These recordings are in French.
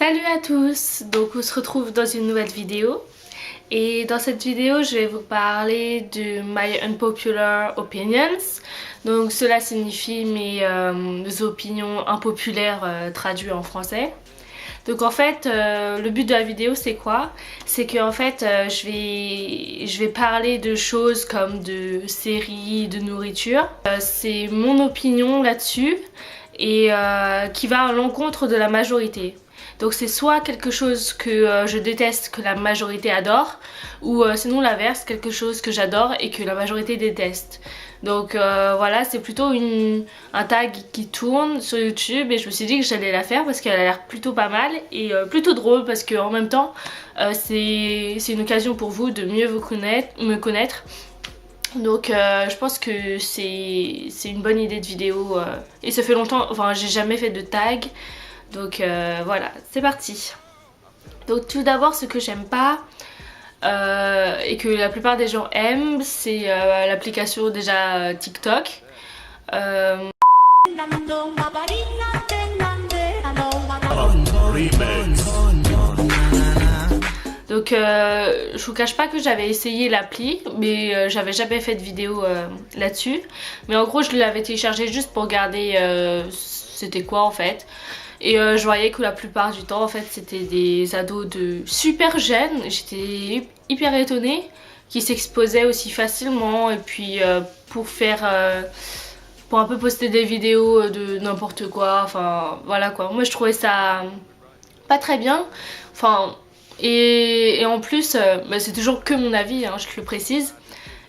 Salut à tous, donc on se retrouve dans une nouvelle vidéo et dans cette vidéo je vais vous parler de My Unpopular Opinions. Donc cela signifie mes opinions impopulaires traduites en français. Donc en fait le but de la vidéo c'est quoi? C'est que en fait je vais parler de choses comme de séries, de nourriture. C'est mon opinion là-dessus et qui va à l'encontre de la majorité. Donc c'est soit quelque chose que je déteste que la majorité adore, ou sinon l'inverse, quelque chose que j'adore et que la majorité déteste. Donc voilà, c'est plutôt un tag qui tourne sur YouTube et je me suis dit que j'allais la faire parce qu'elle a l'air plutôt pas mal et plutôt drôle parce qu'en même temps c'est une occasion pour vous de mieux me connaître. Donc je pense que c'est une bonne idée de vidéo et ça fait longtemps, enfin j'ai jamais fait de tag. Donc voilà, c'est parti. Donc tout d'abord, ce que j'aime pas et que la plupart des gens aiment, c'est l'application déjà TikTok. Donc je vous cache pas que j'avais essayé l'appli, mais j'avais jamais fait de vidéo là-dessus. Mais en gros, je l'avais téléchargé juste pour regarder c'était quoi en fait. Et je voyais que la plupart du temps en fait c'était des ados de super jeunes. J'étais hyper étonnée qu'ils s'exposaient aussi facilement et puis pour un peu poster des vidéos de n'importe quoi, enfin voilà quoi. Moi je trouvais ça pas très bien, enfin et en plus bah, c'est toujours que mon avis hein, je te le précise.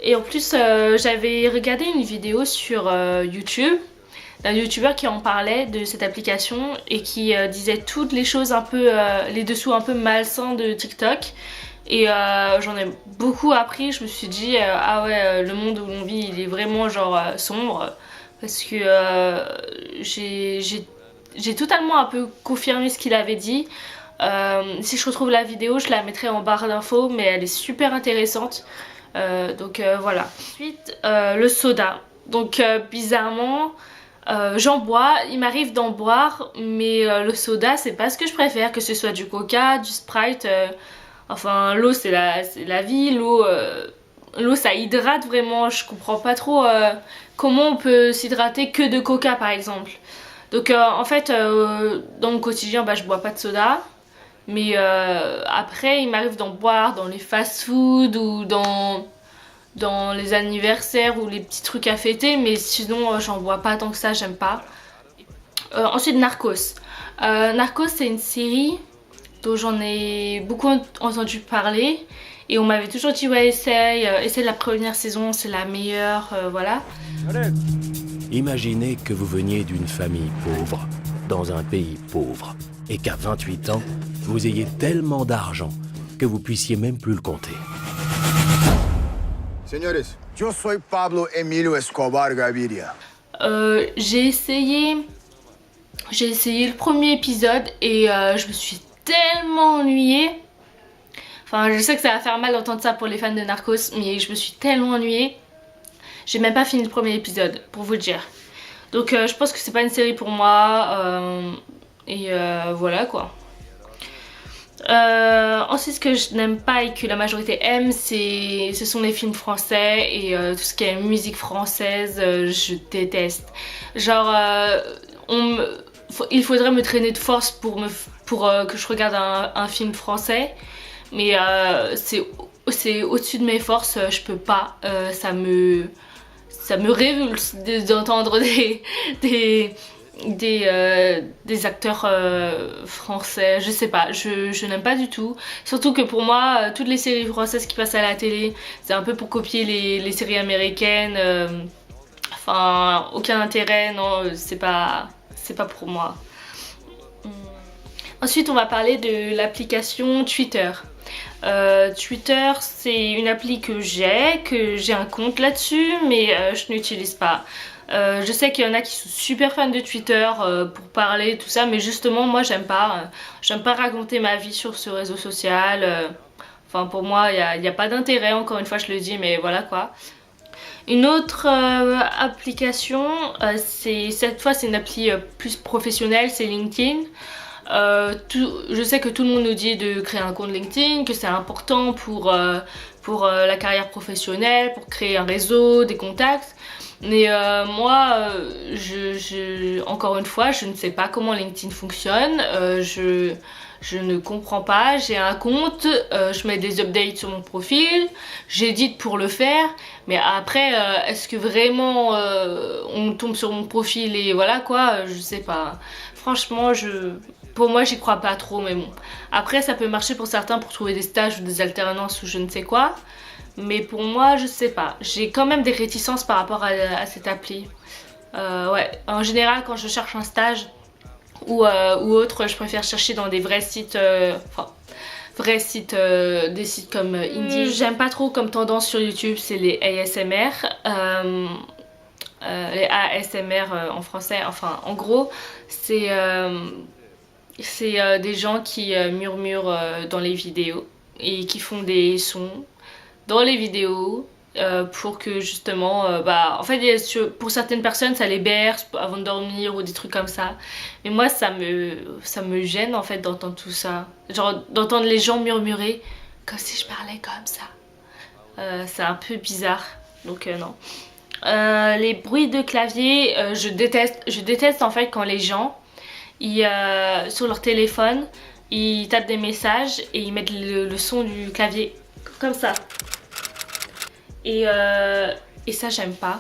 Et en plus j'avais regardé une vidéo sur YouTube d'un youtubeur qui en parlait de cette application et qui disait toutes les choses un peu, les dessous un peu malsains de TikTok. Et j'en ai beaucoup appris, je me suis dit ah ouais le monde où l'on vit il est vraiment genre sombre. Parce que j'ai totalement un peu confirmé ce qu'il avait dit. Si je retrouve la vidéo je la mettrai en barre d'infos mais elle est super intéressante. Donc voilà. Ensuite le soda. Donc bizarrement j'en bois, il m'arrive d'en boire, mais le soda c'est pas ce que je préfère, que ce soit du coca, du Sprite, enfin l'eau c'est la vie, l'eau ça hydrate vraiment, je comprends pas trop comment on peut s'hydrater que de coca par exemple. Donc en fait dans mon quotidien bah, je bois pas de soda, mais après il m'arrive d'en boire dans les fast-food ou dans les anniversaires ou les petits trucs à fêter, mais sinon j'en bois pas tant que ça, j'aime pas. Ensuite Narcos. Narcos c'est une série dont j'en ai beaucoup entendu parler et on m'avait toujours dit ouais essaye la première saison, c'est la meilleure, voilà. Imaginez que vous veniez d'une famille pauvre, dans un pays pauvre, et qu'à 28 ans, vous ayez tellement d'argent que vous puissiez même plus le compter. Señores, yo soy Pablo Emilio Escobar Gaviria. J'ai essayé le premier épisode et je me suis tellement ennuyée. Enfin, je sais que ça va faire mal d'entendre ça pour les fans de Narcos, mais je me suis tellement ennuyée. J'ai même pas fini le premier épisode, pour vous dire. Donc je pense que c'est pas une série pour moi. Et voilà quoi. Ensuite ce que je n'aime pas et que la majorité aime ce sont les films français et tout ce qui est musique française je déteste. Genre il faudrait me traîner de force pour que je regarde un film français, mais c'est au-dessus de mes forces, je peux pas, ça me révulse d'entendre des acteurs français, je sais pas, je n'aime pas du tout. Surtout que pour moi, toutes les séries françaises qui passent à la télé, c'est un peu pour copier les séries américaines. Enfin, aucun intérêt, non, c'est pas pour moi. Ensuite, on va parler de l'application Twitter. Twitter, c'est une appli que j'ai un compte là-dessus, mais je n'utilise pas. Je sais qu'il y en a qui sont super fans de Twitter pour parler tout ça, mais justement moi j'aime pas raconter ma vie sur ce réseau social. Enfin pour moi il n'y a pas d'intérêt, encore une fois je le dis, mais voilà quoi. Une autre application, cette fois c'est une appli plus professionnelle, c'est LinkedIn. Je sais que tout le monde nous dit de créer un compte LinkedIn, que c'est important pour la carrière professionnelle, pour créer un réseau, des contacts. Mais moi, encore une fois, je ne sais pas comment LinkedIn fonctionne. Je ne comprends pas. J'ai un compte, je mets des updates sur mon profil, j'édite pour le faire. Mais après, est-ce que vraiment on tombe sur mon profil et voilà quoi, je sais pas. Franchement, pour moi, j'y crois pas trop, mais bon. Après, ça peut marcher pour certains pour trouver des stages ou des alternances ou je ne sais quoi. Mais pour moi, je sais pas. J'ai quand même des réticences par rapport à cette appli. Ouais, en général, quand je cherche un stage ou autre, je préfère chercher dans des vrais sites, des sites comme Indeed. J'aime pas trop comme tendance sur YouTube, c'est les ASMR. Les ASMR en français, enfin en gros, c'est des gens qui murmurent dans les vidéos et qui font des sons dans les vidéos pour que justement, en fait pour certaines personnes ça les berce avant de dormir ou des trucs comme ça. Mais moi ça me gêne en fait d'entendre tout ça. Genre d'entendre les gens murmurer comme si je parlais comme ça. C'est un peu bizarre, donc non. Les bruits de clavier, je déteste en fait quand les gens sur leur téléphone ils tapent des messages et ils mettent le son du clavier comme ça. Et ça j'aime pas.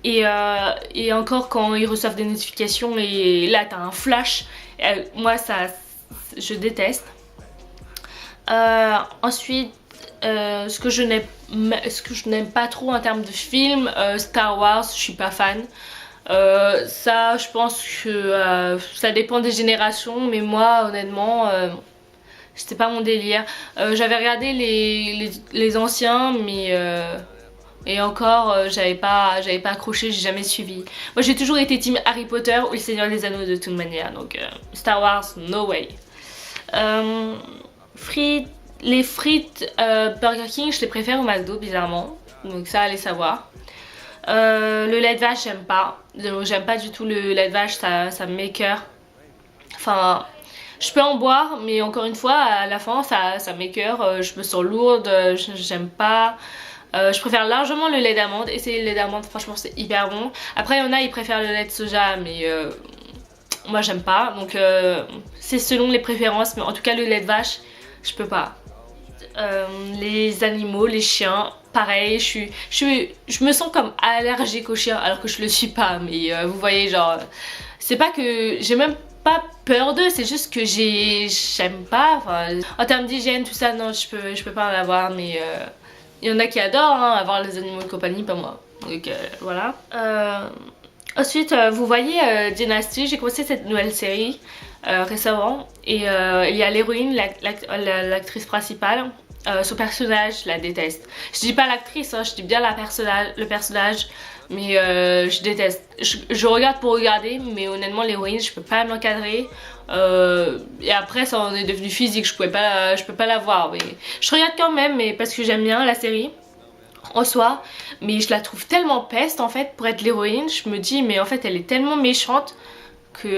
Et encore quand ils reçoivent des notifications et là t'as un flash, moi ça je déteste. Ensuite ce que je n'aime pas trop en termes de film, Star Wars, je suis pas fan. Ça je pense que ça dépend des générations, mais moi honnêtement c'était pas mon délire. J'avais regardé les anciens, mais et encore j'avais pas accroché, j'ai jamais suivi. Moi j'ai toujours été team Harry Potter ou le Seigneur des Anneaux de toute manière, donc Star Wars no way. Les frites Burger King je les préfère au McDo bizarrement, donc ça allez savoir. Le lait de vache j'aime pas du tout le lait de vache, ça me m'écoeure. Enfin je peux en boire mais encore une fois à la fin ça m'écoeure, je me sens lourde, j'aime pas. Je préfère largement le lait d'amande, essayez le lait d'amande, franchement c'est hyper bon. Après il y en a ils préfèrent le lait de soja mais moi j'aime pas, donc c'est selon les préférences, mais en tout cas le lait de vache je peux pas. Les animaux, les chiens, pareil, je me sens comme allergique aux chiens alors que je le suis pas, mais vous voyez genre c'est pas que j'ai même pas peur d'eux, c'est juste que j'aime pas, enfin, en termes d'hygiène tout ça non je peux pas en avoir, mais il y en a qui adorent hein, avoir les animaux de compagnie, pas moi, donc voilà. Ensuite vous voyez Dynasty, j'ai commencé cette nouvelle série récemment et il y a l'héroïne, l'actrice principale. Son personnage, je la déteste. Je dis pas l'actrice, hein, je dis bien le personnage, mais je déteste. Je regarde pour regarder, mais honnêtement l'héroïne, je peux pas m'encadrer. Et après ça en est devenu physique, je peux pas la voir. Mais je regarde quand même, mais parce que j'aime bien la série en soi, mais je la trouve tellement peste en fait pour être l'héroïne. Je me dis mais en fait elle est tellement méchante que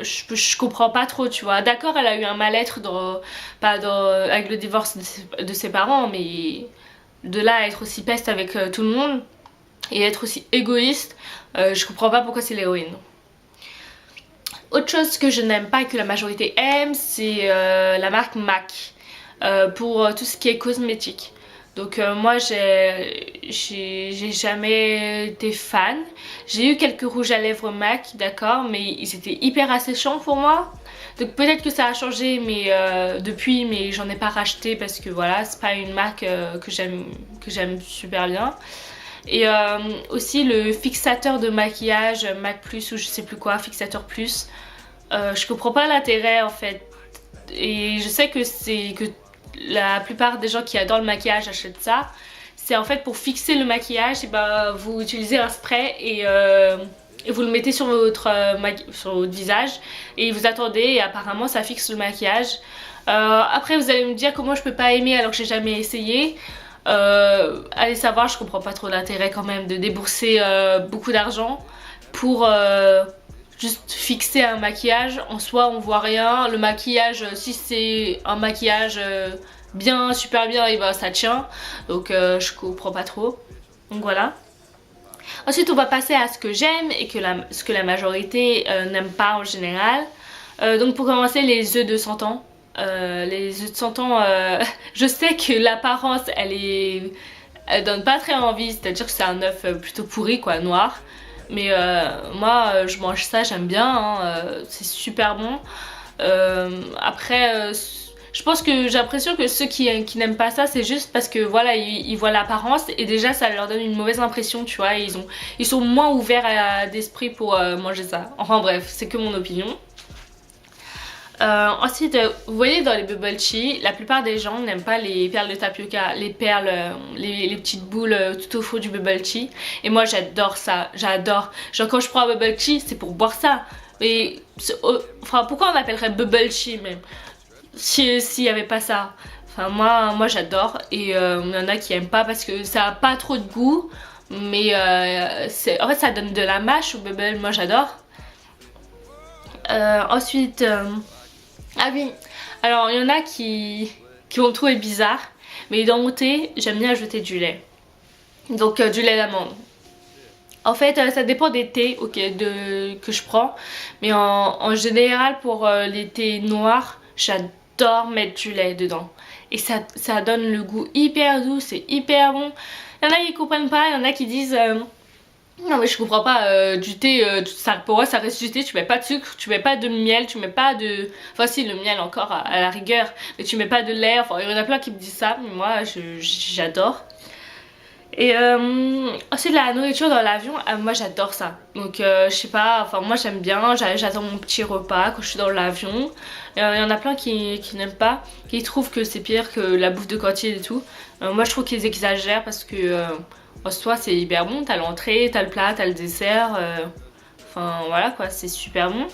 je comprends pas trop, tu vois. D'accord, elle a eu un mal-être avec le divorce de ses parents, mais de là à être aussi peste avec tout le monde et être aussi égoïste, je comprends pas pourquoi c'est l'héroïne. Autre chose que je n'aime pas et que la majorité aime, c'est la marque MAC pour tout ce qui est cosmétique. Donc moi j'ai jamais été fan. J'ai eu quelques rouges à lèvres MAC, d'accord, mais ils étaient hyper asséchants pour moi. Donc peut-être que ça a changé mais depuis, mais j'en ai pas racheté parce que voilà, c'est pas une marque que j'aime super bien. Et aussi le fixateur de maquillage MAC Plus ou je sais plus quoi, fixateur plus. Je comprends pas l'intérêt en fait. Et je sais que la plupart des gens qui adorent le maquillage achètent ça. C'est en fait pour fixer le maquillage, et ben, vous utilisez un spray et vous le mettez sur votre visage et vous attendez et apparemment ça fixe le maquillage. Après vous allez me dire comment je peux pas aimer alors que j'ai jamais essayé. Allez savoir, je comprends pas trop l'intérêt quand même de débourser beaucoup d'argent pour juste fixé à un maquillage. En soi on voit rien. Le maquillage, si c'est un maquillage bien, super bien, et ben ça tient. Donc je comprends pas trop. Donc voilà. Ensuite on va passer à ce que j'aime et que ce que la majorité n'aime pas en général. Donc pour commencer, les œufs de 100 ans. Les œufs de 100 ans, je sais que l'apparence elle donne pas très envie, c'est-à-dire que c'est un œuf plutôt pourri quoi, noir. Mais moi je mange ça, j'aime bien, hein, c'est super bon. Après je pense que j'ai l'impression que ceux qui n'aiment pas ça, c'est juste parce que voilà, ils voient l'apparence et déjà ça leur donne une mauvaise impression, tu vois. Ils sont moins ouverts d'esprit pour manger ça. Enfin bref, c'est que mon opinion. Ensuite, vous voyez dans les bubble tea, la plupart des gens n'aiment pas les perles de tapioca, les perles, les petites boules tout au fond du bubble tea. Et moi j'adore ça, j'adore. Genre quand je prends un bubble tea, c'est pour boire ça. Mais enfin pourquoi on appellerait bubble tea même s'il n'y avait pas ça? Enfin moi j'adore et il y en a qui aiment pas parce que ça a pas trop de goût. Mais en fait ça donne de la mâche au bubble, moi j'adore. Ensuite... ah oui, alors il y en a qui vont me trouver bizarre, mais dans mon thé, j'aime bien ajouter du lait. Donc du lait d'amande. En fait, ça dépend des thés que je prends, mais en général pour les thés noirs, j'adore mettre du lait dedans. Et ça donne le goût hyper doux, c'est hyper bon. Il y en a qui comprennent pas, il y en a qui disent... non mais je comprends pas, du thé, pour moi ça reste du thé, tu mets pas de sucre, tu mets pas de miel, tu mets pas de... Enfin si, le miel encore à la rigueur, mais tu mets pas de lait, enfin il y en a plein qui me disent ça, mais moi j'adore. Et ensuite la nourriture dans l'avion, moi j'adore ça. Donc je sais pas, enfin moi j'aime bien, j'attends mon petit repas quand je suis dans l'avion. Il y en a plein qui n'aiment pas, qui trouvent que c'est pire que la bouffe de cantine et tout. Moi je trouve qu'ils exagèrent parce que... en soi c'est hyper bon, t'as l'entrée, t'as le plat, t'as le dessert, enfin voilà quoi, c'est super bon.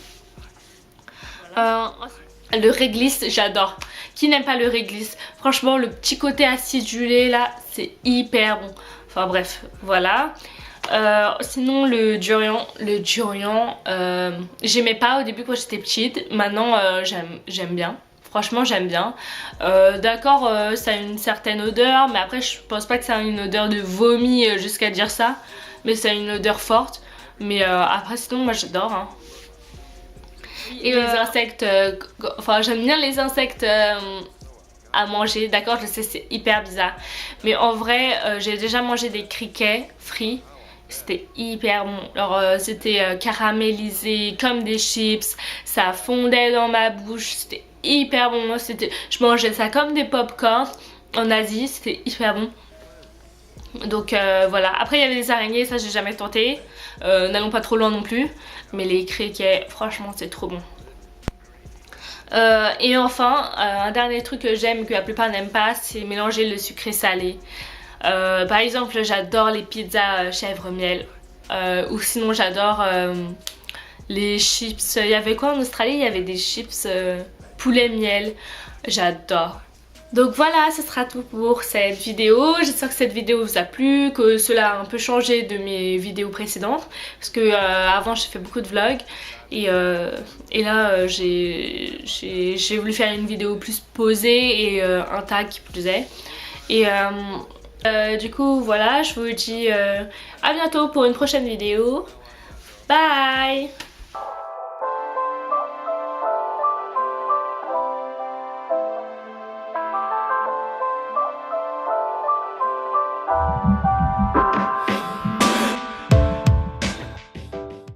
Le réglisse, j'adore. Qui n'aime pas le réglisse? Franchement le petit côté acidulé là, c'est hyper bon. Enfin bref, voilà. Sinon le durian, j'aimais pas au début quand j'étais petite, maintenant j'aime bien. Franchement j'aime bien. D'accord, ça a une certaine odeur, mais après je pense pas que ça a une odeur de vomi jusqu'à dire ça. Mais ça a une odeur forte. Mais après sinon moi j'adore. Hein. Et les insectes, enfin j'aime bien les insectes à manger. D'accord, je sais c'est hyper bizarre. Mais en vrai j'ai déjà mangé des criquets frits. C'était hyper bon. Alors c'était caramélisé comme des chips. Ça fondait dans ma bouche. C'était hyper bon. Je mangeais ça comme des pop-corn en Asie. C'était hyper bon. Donc voilà. Après il y avait des araignées. Ça j'ai jamais tenté. N'allons pas trop loin non plus. Mais les criquets, franchement c'est trop bon. Et enfin, un dernier truc que j'aime que la plupart n'aiment pas, c'est mélanger le sucré salé. Par exemple j'adore les pizzas chèvre miel ou sinon j'adore les chips. Il y avait quoi en Australie? Il y avait des chips poulet miel, j'adore. Donc voilà, ce sera tout pour cette vidéo. J'espère que cette vidéo vous a plu, que cela a un peu changé de mes vidéos précédentes. Parce que avant j'ai fait beaucoup de vlogs et là j'ai voulu faire une vidéo plus posée et un tag qui plus est. Et du coup voilà, je vous dis à bientôt pour une prochaine vidéo. Bye!